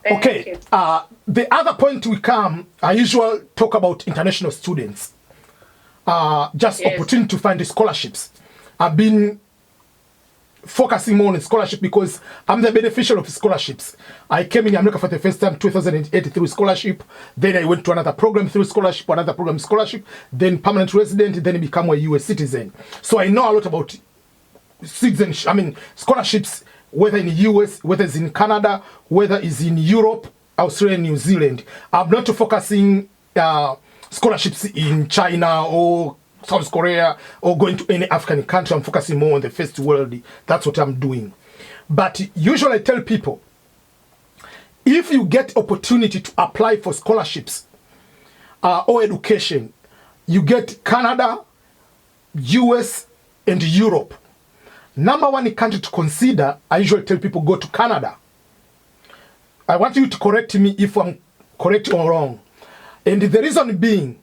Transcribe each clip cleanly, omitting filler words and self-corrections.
Okay. The other point we come, I usually talk about international students. Just opportunity to find the scholarships. I've been focusing more on scholarship because I'm the beneficiary of scholarships. I came in America for the first time 2008 through scholarship. Then I went to another program through scholarship, another program scholarship, then permanent resident, then become a US citizen. So I know a lot about citizenship, scholarships, whether in the US, whether it's in Canada, whether it's in Europe, Australia, New Zealand. I'm not focusing scholarships in China or South Korea or going to any African country. I'm focusing more on the first world. That's what I'm doing. But usually I tell people, if you get opportunity to apply for scholarships or education, you get Canada, US, and Europe. Number one country to consider, I usually tell people go to Canada. I want you to correct me if I'm correct or wrong. And the reason being,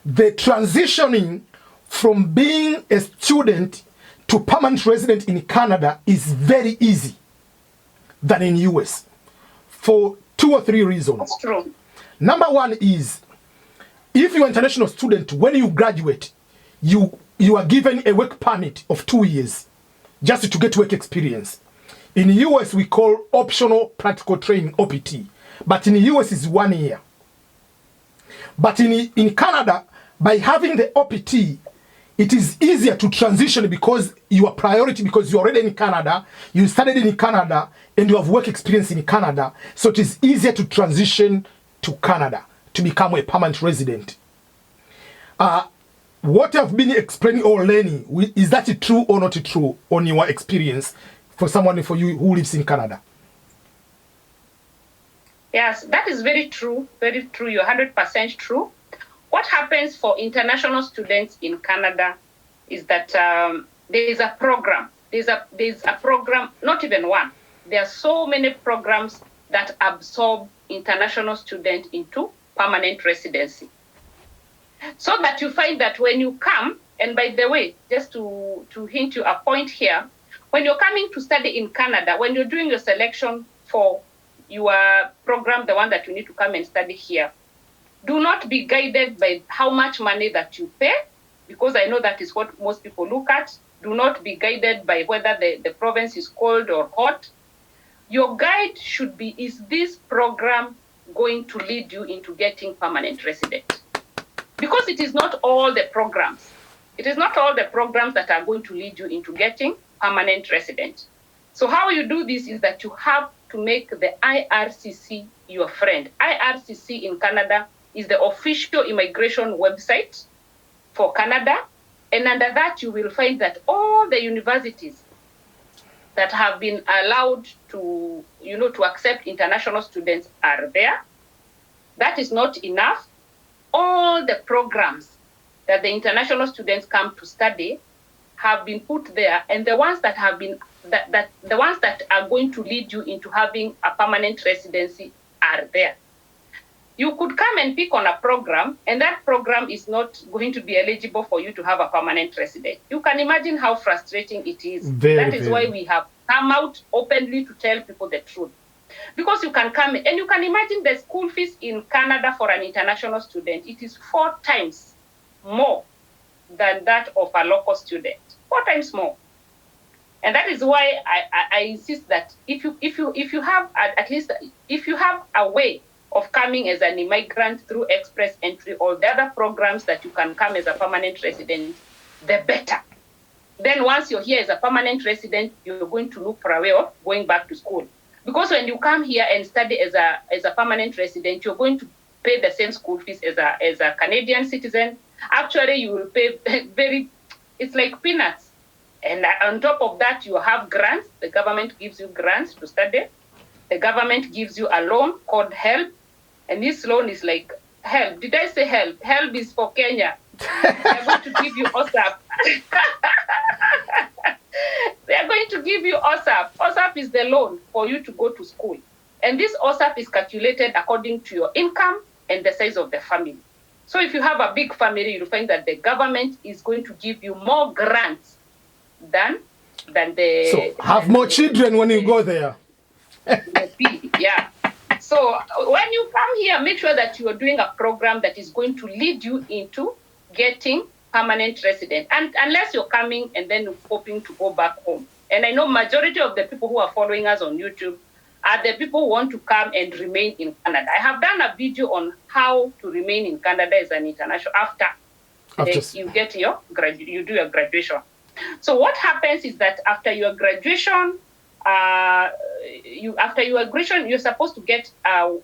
the transitioning from being a student to permanent resident in Canada is very easy than in US for 2 or 3 reasons. That's true. Number one is, if you're an international student, when you graduate, you are given a work permit of 2 years just to get work experience. In the US, we call optional practical training, OPT. But in the US, it's 1 year. But in Canada, by having the OPT, it is easier to transition because you are priority, because you're already in Canada, you studied in Canada, and you have work experience in Canada. So it is easier to transition to Canada to become a permanent resident. What I've been explaining or learning, is that true or not true on your experience for you who lives in Canada? Yes, that is very true. Very true. You're 100% true. What happens for international students in Canada is that there is a program. There's a program, not even one. There are so many programs that absorb international students into permanent residency. So that you find that when you come, and by the way, just to hint you a point here, when you're coming to study in Canada, when you're doing your selection for your program, the one that you need to come and study here, do not be guided by how much money that you pay, because I know that is what most people look at. Do not be guided by whether the province is cold or hot. Your guide should be, is this program going to lead you into getting permanent resident? Because it is not all the programs. It is not all the programs that are going to lead you into getting permanent resident. So how you do this is that you have to make the IRCC your friend. IRCC in Canada is the official immigration website for Canada. And under that, you will find that all the universities that have been allowed to, to accept international students are there. That is not enough. All the programs that the international students come to study have been put there, and the ones that have been the ones that are going to lead you into having a permanent residency are there. You could come and pick on a program, and that program is not going to be eligible for you to have a permanent resident. You can imagine how frustrating it is. That is why we have come out openly to tell people the truth. Because you can come, and you can imagine the school fees in Canada for an international student. It is 4 times more than that of a local student. 4 times more. And that is why I insist that if you have at least if you have a way of coming as an immigrant through express entry or the other programs that you can come as a permanent resident, the better. Then once you're here as a permanent resident, you're going to look for a way of going back to school. Because when you come here and study as a permanent resident, you're going to pay the same school fees as a Canadian citizen. Actually, you will pay it's like peanuts. And on top of that, you have grants. The government gives you grants to study. The government gives you a loan called HELP. And this loan is like HELP. Did I say HELP? HELP is for Kenya. They're going to give you OSAP. They are going to give you OSAP. OSAP is the loan for you to go to school. And this OSAP is calculated according to your income and the size of the family. So if you have a big family, you'll find that the government is going to give you more grants than the... So have more children when you go there. Yeah. So when you come here, make sure that you are doing a program that is going to lead you into getting permanent resident. And unless you're coming and then hoping to go back home. And I know majority of the people who are following us on YouTube are the people who want to come and remain in Canada. I have done a video on how to remain in Canada as an international after you get your you do your graduation. So what happens is that after your graduation, you're supposed to get a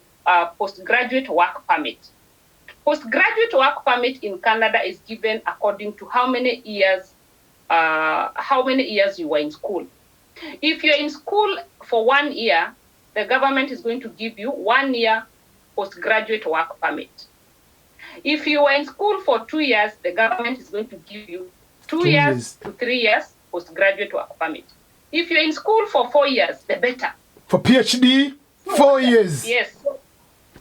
postgraduate work permit. Postgraduate work permit in Canada is given according to how many years you were in school. If you're in school for 1 year, the government is going to give you 1 year postgraduate work permit. If you were in school for 2 years, the government is going to give you 2 years to 3 years postgraduate work permit. If you're in school for 4 years, the better. For PhD, 4 years. Yes.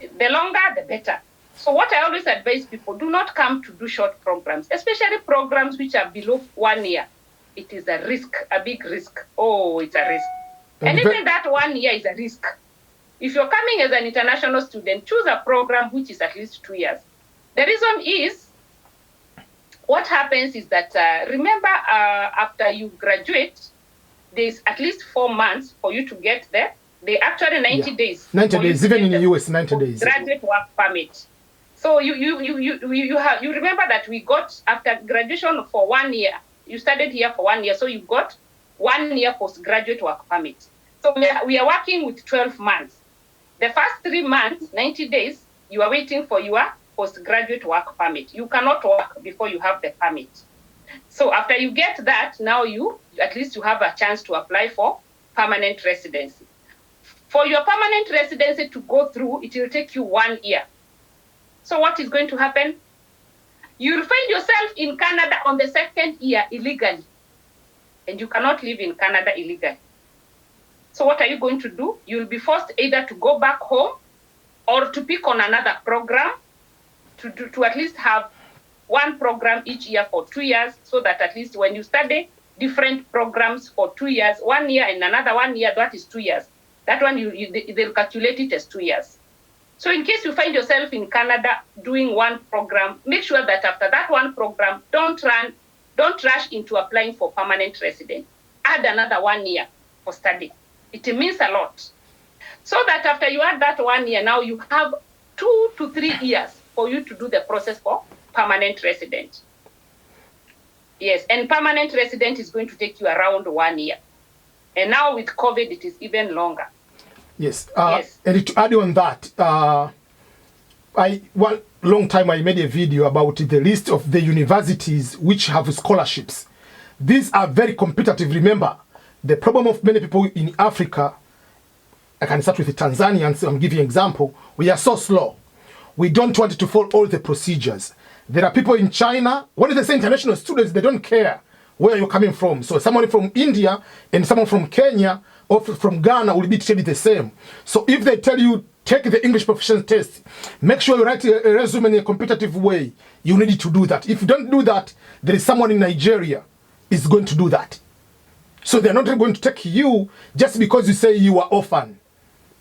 The longer, the better. So what I always advise people, do not come to do short programs, especially programs which are below 1 year. It is a risk, a big risk. Oh, it's a risk. And even that 1 year is a risk. If you're coming as an international student, choose a program which is at least 2 years. The reason is, what happens is that, remember, after you graduate, there's at least 4 months for you to get there. They actually 90 days. 90 days, even in the US, 90 days. Graduate work permit. So you remember that we got, after graduation for 1 year, you studied here for 1 year, so you got 1 year postgraduate work permit. So we are working with 12 months. The first 3 months, 90 days, you are waiting for your postgraduate work permit. You cannot work before you have the permit. So after you get that, now at least you have a chance to apply for permanent residency. For your permanent residency to go through, it will take you 1 year. So what is going to happen? You'll find yourself in Canada on the 2nd year illegally. And you cannot live in Canada illegally. So what are you going to do? You'll be forced either to go back home or to pick on another program to at least have one program each year for 2 years, so that at least when you study different programs for 2 years, 1 year and another 1 year, that is 2 years. That one, they'll calculate it as 2 years. So in case you find yourself in Canada doing one program, make sure that after that one program, don't rush into applying for permanent resident. Add another 1 year for study. It means a lot. So that after you add that 1 year, now you have 2 to 3 years for you to do the process for permanent resident. Yes, and permanent resident is going to take you around 1 year. And now with COVID, it is even longer. Yes. Yes. And to add on that, one long time I made a video about the list of the universities which have scholarships. These are very competitive. Remember, the problem of many people in Africa, I can start with the Tanzanians, I'm giving an example, we are so slow. We don't want to follow all the procedures. There are people in China, when they say international students, they don't care where you're coming from. So someone from India and someone from Kenya or from Ghana will be treated the same. So if they tell you, take the English proficiency test, make sure you write a resume in a competitive way, you need to do that. If you don't do that, there is someone in Nigeria is going to do that. So they're not going to take you just because you say you are orphan.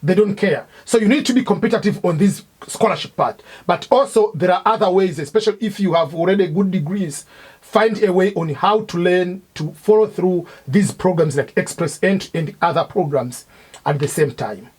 They don't care. So you need to be competitive on this scholarship part. But also there are other ways, especially if you have already good degrees, find a way on how to learn to follow through these programs like Express Entry and other programs at the same time.